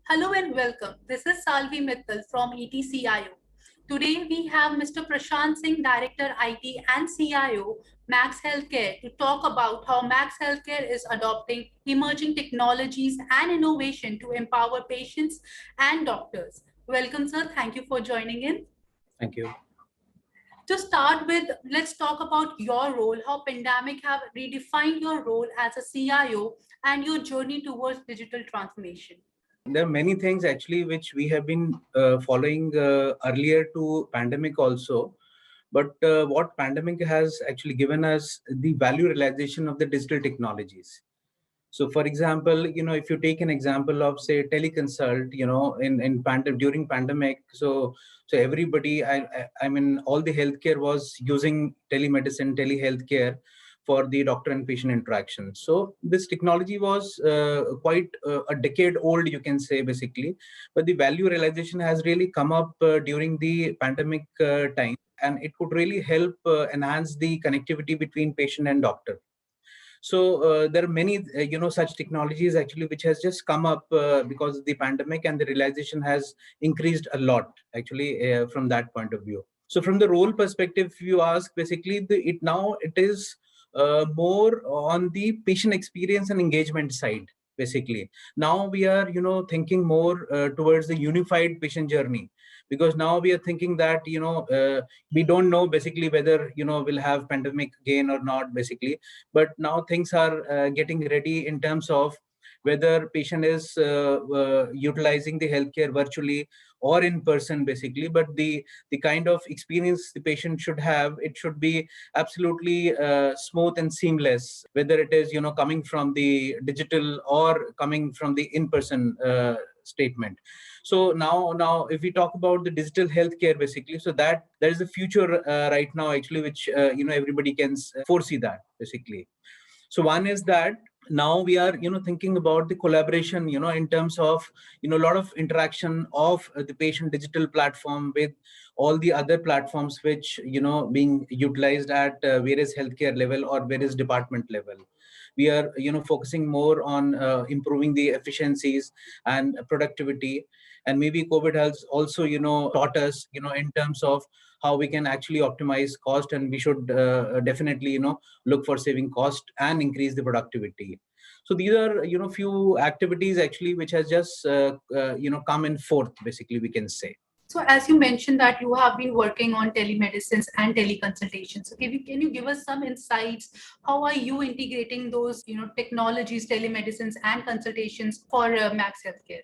Hello and welcome. This is Salvi Mittal from ETCIO. Today we have Mr. Prashant Singh, Director IT and CIO, Max Healthcare, to talk about how Max Healthcare is adopting emerging technologies and innovation to empower patients and doctors. Welcome, sir. Thank you for joining in. Thank you. To start with, let's talk about your role, how pandemic have redefined your role as a CIO and your journey towards digital transformation. There are many things actually which we have been following earlier to pandemic also. But what pandemic has actually given us the value realization of the digital technologies. So, for example, if you take an example of say teleconsult, during pandemic, so everybody, I mean, all the healthcare was using telemedicine, telehealthcare for the doctor and patient interaction. So this technology was quite a decade old, you can say basically, but the value realization has really come up during the pandemic time, and it could really help enhance the connectivity between patient and doctor. So there are many such technologies actually which has just come up because of the pandemic, and the realization has increased a lot actually from that point of view. So from the role perspective, if you ask, basically it is more on the patient experience and engagement side. Basically now we are thinking more towards the unified patient journey, because now we are thinking that we don't know basically whether we'll have pandemic again or not basically. But now things are getting ready in terms of whether patient is utilizing the healthcare virtually or in person basically. But the kind of experience the patient should have, it should be absolutely smooth and seamless, whether it is coming from the digital or coming from the in-person statement. So now if we talk about the digital healthcare basically, so that there is a future right now actually which everybody can foresee that basically. So one is that now we are thinking about the collaboration in terms of a lot of interaction of the patient digital platform with all the other platforms which being utilized at various healthcare level or various department level. We are focusing more on improving the efficiencies and productivity. And maybe COVID has also taught us in terms of how we can actually optimize cost, and we should definitely look for saving cost and increase the productivity. So these are few activities actually which has just come in forth basically, we can say. So as you mentioned that you have been working on telemedicines and teleconsultations. So can you give us some insights? How are you integrating those technologies, telemedicines and consultations for Max Healthcare?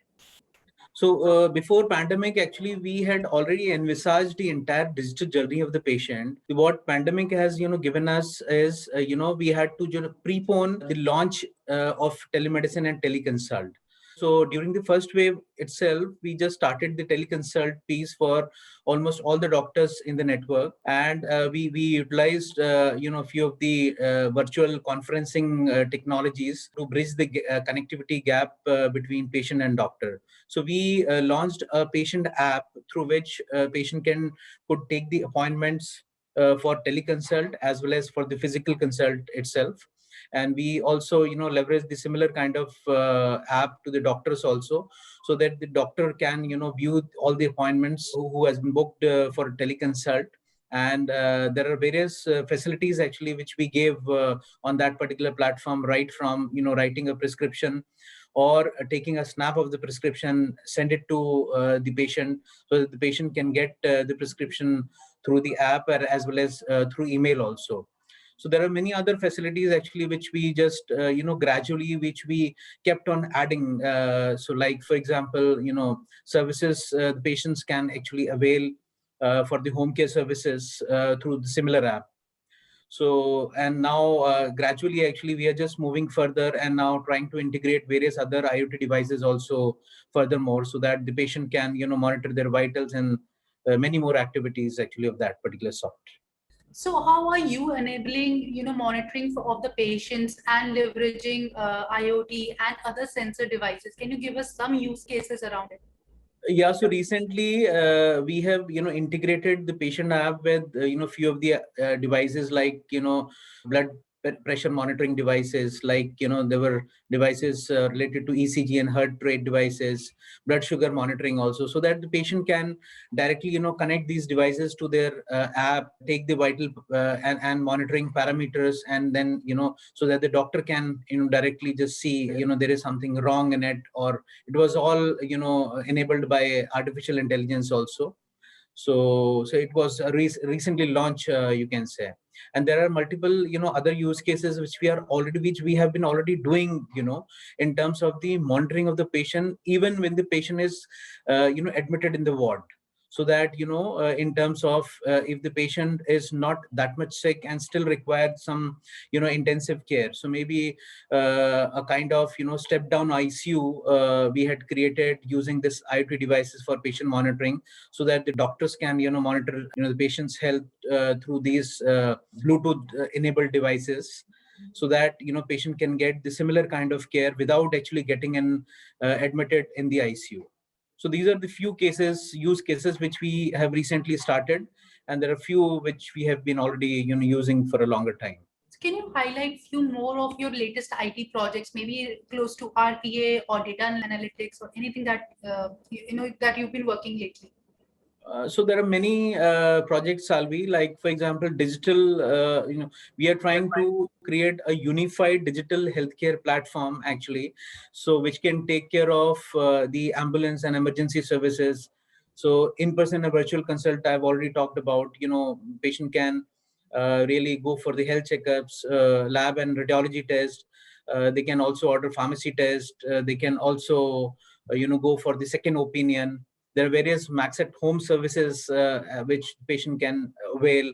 So before pandemic, actually, we had already envisaged the entire digital journey of the patient. What pandemic has, given us is, we had to prepone the launch of telemedicine and teleconsult. So during the first wave itself, we just started the teleconsult piece for almost all the doctors in the network, and we utilized a few of the virtual conferencing technologies to bridge the connectivity gap between patient and doctor. So we launched a patient app through which patient could take the appointments for teleconsult as well as for the physical consult itself. And we also leverage the similar kind of app to the doctors also, so that the doctor can view all the appointments who has been booked for teleconsult. And there are various facilities actually which we gave on that particular platform, right from writing a prescription or taking a snap of the prescription, send it to the patient, so that the patient can get the prescription through the app as well as through email also. So there are many other facilities actually which we just gradually which we kept on adding. So like for example, services the patients can actually avail for the home care services through the similar app. So, and now gradually actually we are just moving further and now trying to integrate various other IoT devices also furthermore, so that the patient can monitor their vitals and many more activities actually of that particular sort. So how are you enabling, monitoring of the patients and leveraging IoT and other sensor devices? Can you give us some use cases around it? Yeah, so recently we have integrated the patient app with few of the devices like blood pressure monitoring devices, like, there were devices related to ECG and heart rate devices, blood sugar monitoring also, so that the patient can directly, connect these devices to their app, take the vital and monitoring parameters, and then, so that the doctor can, directly just see, there is something wrong in it, or it was all, enabled by artificial intelligence also. So it was a recently launched, you can say. And there are multiple, other use cases which we have been already doing, in terms of the monitoring of the patient, even when the patient is, admitted in the ward. So that, in terms of if the patient is not that much sick and still required some, intensive care. So maybe a kind of, step down ICU we had created using this IoT devices for patient monitoring, so that the doctors can, monitor, the patient's health through these Bluetooth enabled devices, so that, patient can get the similar kind of care without actually getting admitted in the ICU. So these are the few use cases which we have recently started, and there are few which we have been already, using for a longer time. So can you highlight few more of your latest IT projects, maybe close to RPA or data analytics or anything that that you've been working lately? So there are many projects, Salvi, like, for example, digital, we are trying to create a unified digital healthcare platform, actually, so which can take care of the ambulance and emergency services. So in-person and virtual consult, I've already talked about, patient can really go for the health checkups, lab and radiology test. They can also order pharmacy test. They can also, go for the second opinion. There are various Max at Home services which patient can avail.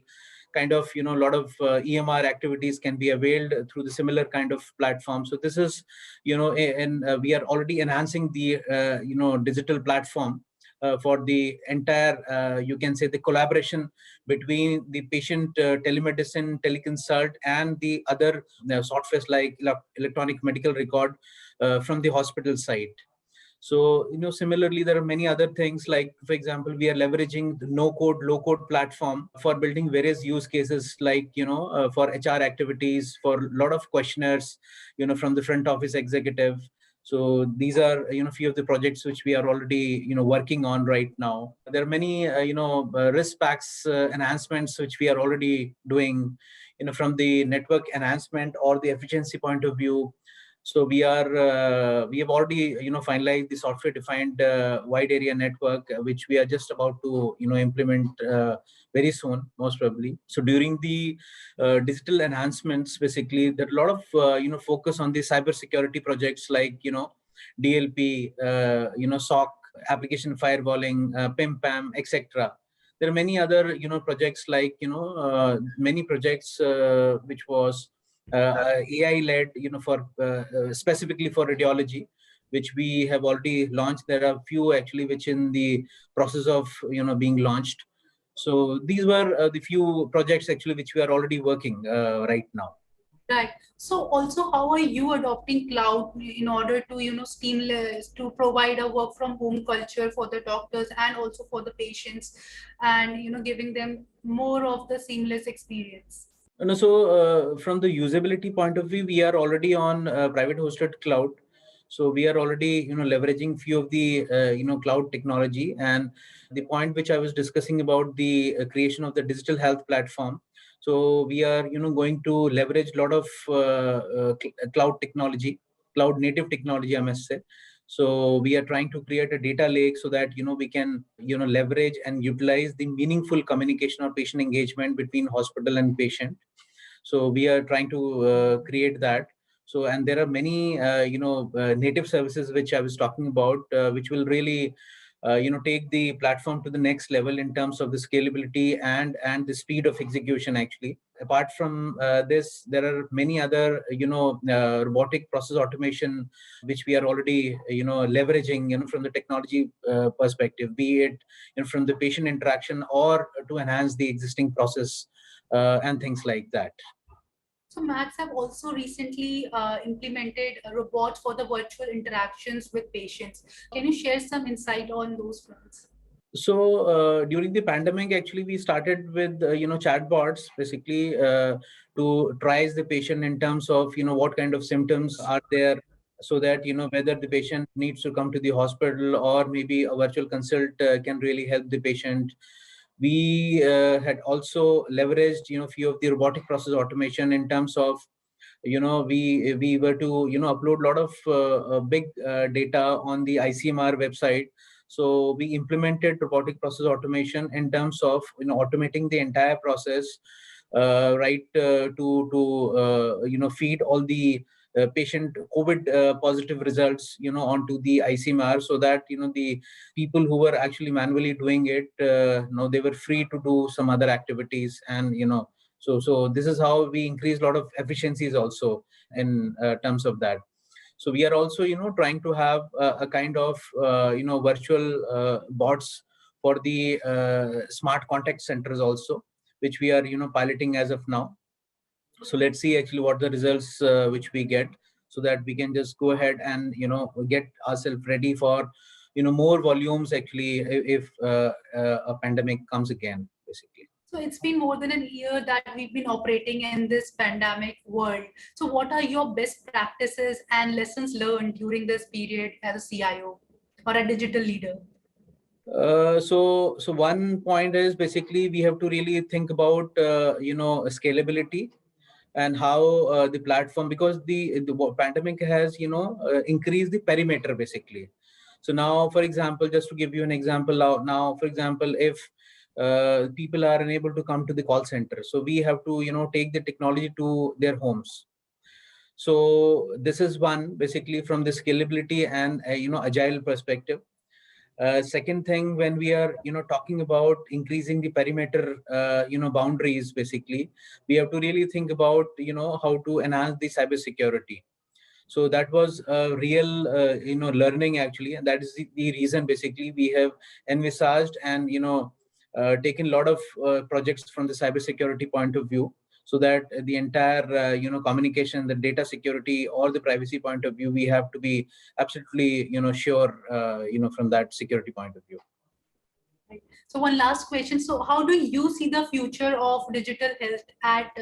Kind of, a lot of EMR activities can be availed through the similar kind of platform. So this is, and we are already enhancing the, digital platform for the entire, you can say, the collaboration between the patient telemedicine, teleconsult, and the other softwares like electronic medical record from the hospital side. So, similarly, there are many other things, like, for example, we are leveraging the no-code, low-code platform for building various use cases, like, for HR activities, for a lot of questionnaires, from the front office executive. So these are, few of the projects which we are already, working on right now. There are many, risk packs enhancements which we are already doing, from the network enhancement or the efficiency point of view. So we have already, finalized the software defined wide area network, which we are just about to, implement very soon, most probably. So during the digital enhancements, basically, there are a lot of, focus on the cybersecurity projects, like, DLP, SOC, application firewalling, PIM, PAM, etc. There are many other, projects, like, many projects which was AI-led, for specifically for radiology, which we have already launched. There are few actually which in the process of, being launched. So these were the few projects actually which we are already working right now. Right. So also, how are you adopting cloud in order to, seamless to provide a work from home culture for the doctors and also for the patients, and, giving them more of the seamless experience? No, so from the usability point of view, we are already on private hosted cloud. So we are already, leveraging few of the, cloud technology. And the point which I was discussing about the creation of the digital health platform. So we are, going to leverage a lot of cloud technology, cloud native technology, I must say. So we are trying to create a data lake so that, we can, leverage and utilize the meaningful communication or patient engagement between hospital and patient. So we are trying to create that. So, and there are many, native services which I was talking about, which will really, take the platform to the next level in terms of the scalability and the speed of execution, actually. Apart from this, there are many other, robotic process automation, which we are already, leveraging, from the technology perspective, be it, from the patient interaction or to enhance the existing process and things like that. So Max have also recently implemented robots for the virtual interactions with patients. Can you share some insight on those fronts? So during the pandemic, actually, we started with chatbots, basically, to triage the patient in terms of, what kind of symptoms are there, so that, whether the patient needs to come to the hospital or maybe a virtual consult can really help the patient. We had also leveraged, few of the robotic process automation in terms of, we were to, upload a lot of big data on the ICMR website. So we implemented robotic process automation in terms of, automating the entire process, right, to feed all the patient COVID positive results, onto the ICMR, so that, the people who were actually manually doing it, they were free to do some other activities. And, so this is how we increase a lot of efficiencies also in terms of that. So we are also, trying to have a kind of, virtual bots for the smart contact centers also, which we are, piloting as of now. So let's see actually what the results which we get, so that we can just go ahead and, get ourselves ready for, more volumes actually if a pandemic comes again, basically. So it's been more than a year that we've been operating in this pandemic world. So what are your best practices and lessons learned during this period as a CIO or a digital leader? So one point is basically we have to really think about, scalability and how the platform, because the pandemic has, increased the perimeter basically. So now, for example, just to give you an example now, for example, if people are unable to come to the call center, so we have to, take the technology to their homes. So this is one basically from the scalability and, agile perspective. Second thing, when we are, talking about increasing the perimeter, boundaries, basically, we have to really think about, how to enhance the cybersecurity. So that was a real, learning actually, and that is the reason basically we have envisaged and, taken a lot of projects from the cybersecurity point of view, so that the entire, communication, the data security or the privacy point of view, we have to be absolutely, sure, from that security point of view. Right. So one last question. So how do you see the future of digital health at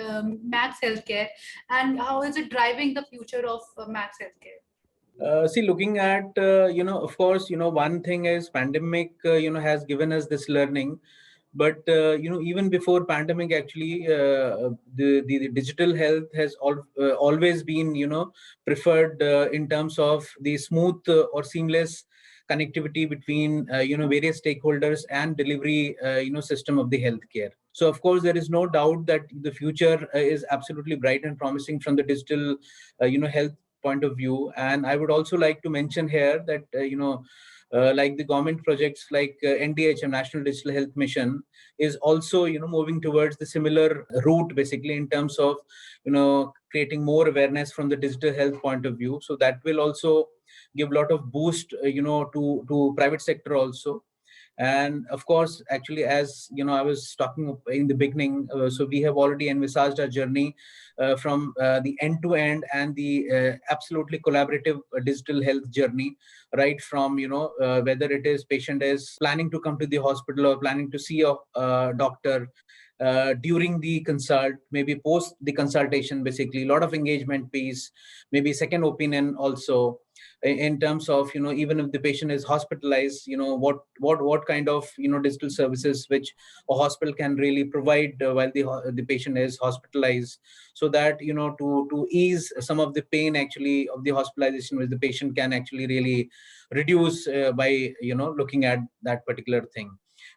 Max Healthcare, and how is it driving the future of Max Healthcare? See, looking at, of course, one thing is pandemic, has given us this learning. But, even before pandemic, actually, the digital health has always been, preferred in terms of the smooth or seamless connectivity between, various stakeholders and delivery, system of the healthcare. So, of course, there is no doubt that the future is absolutely bright and promising from the digital, health point of view. And I would also like to mention here that, like the government projects like NDHM, National Digital Health Mission, is also, moving towards the similar route, basically, in terms of, creating more awareness from the digital health point of view. So that will also give a lot of boost, to private sector also. And of course, actually, as I was talking in the beginning, so we have already envisaged our journey from the end to end and the absolutely collaborative digital health journey, right from, whether it is patient is planning to come to the hospital or planning to see a doctor, during the consult, maybe post the consultation, basically a lot of engagement piece, maybe second opinion also, in terms of, even if the patient is hospitalized, what kind of, digital services which a hospital can really provide while the patient is hospitalized, so that, to ease some of the pain actually of the hospitalization, which the patient can actually really reduce by, looking at that particular thing.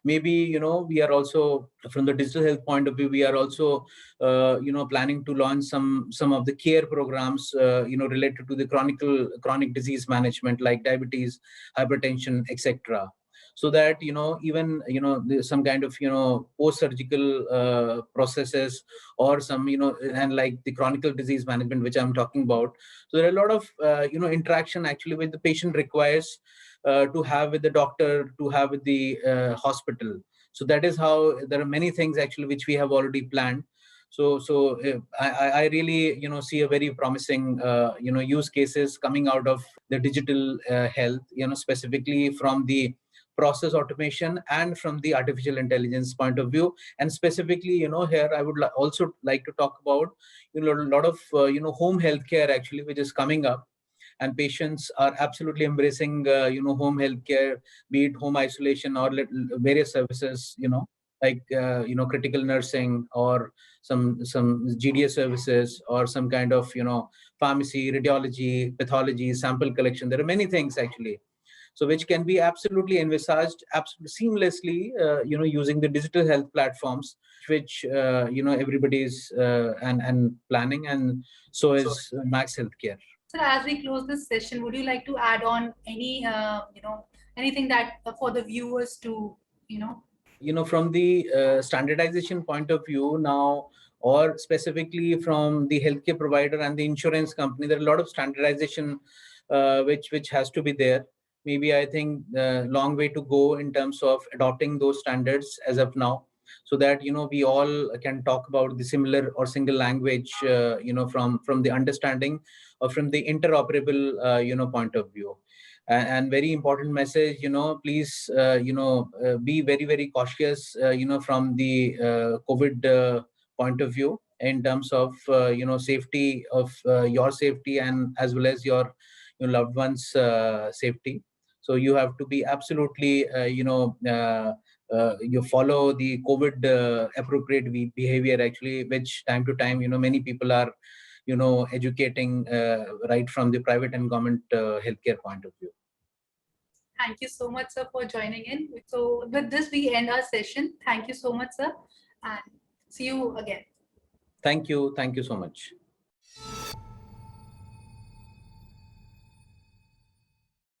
Maybe, we are also, from the digital health point of view, we are also, planning to launch some of the care programs, related to the chronic disease management, like diabetes, hypertension, etc. So that, even, some kind of, post-surgical processes, or some, and like the chronic disease management, which I'm talking about. So there are a lot of, interaction actually with the patient requires to have with the doctor, to have with the hospital. So that is how there are many things actually which we have already planned. So I really, see a very promising, use cases coming out of the digital health, specifically from the process automation and from the artificial intelligence point of view. And specifically, here I would also like to talk about, a lot of, home healthcare actually, which is coming up. And patients are absolutely embracing, home healthcare, be it home isolation or various services, like, critical nursing or some GDS services or some kind of, pharmacy, radiology, pathology, sample collection. There are many things actually. So which can be absolutely envisaged seamlessly, using the digital health platforms, which, everybody is and planning, and so is Max Healthcare. So as we close this session, would you like to add on any, anything that for the viewers to, from the standardization point of view now, or specifically from the healthcare provider and the insurance company, there are a lot of standardization which has to be there. Maybe I think long way to go in terms of adopting those standards as of now, so that we all can talk about the similar or single language, from the understanding or from the interoperable point of view. And very important message, please, be very, very cautious, from the COVID point of view, in terms of, safety of your safety, and as well as your loved ones' safety. So you have to be absolutely, you follow the COVID appropriate behavior actually, which time to time, many people are, educating right from the private and government healthcare point of view. Thank you so much, sir, for joining in. So with this, we end our session. Thank you so much, sir, and see you again. Thank you. Thank you so much.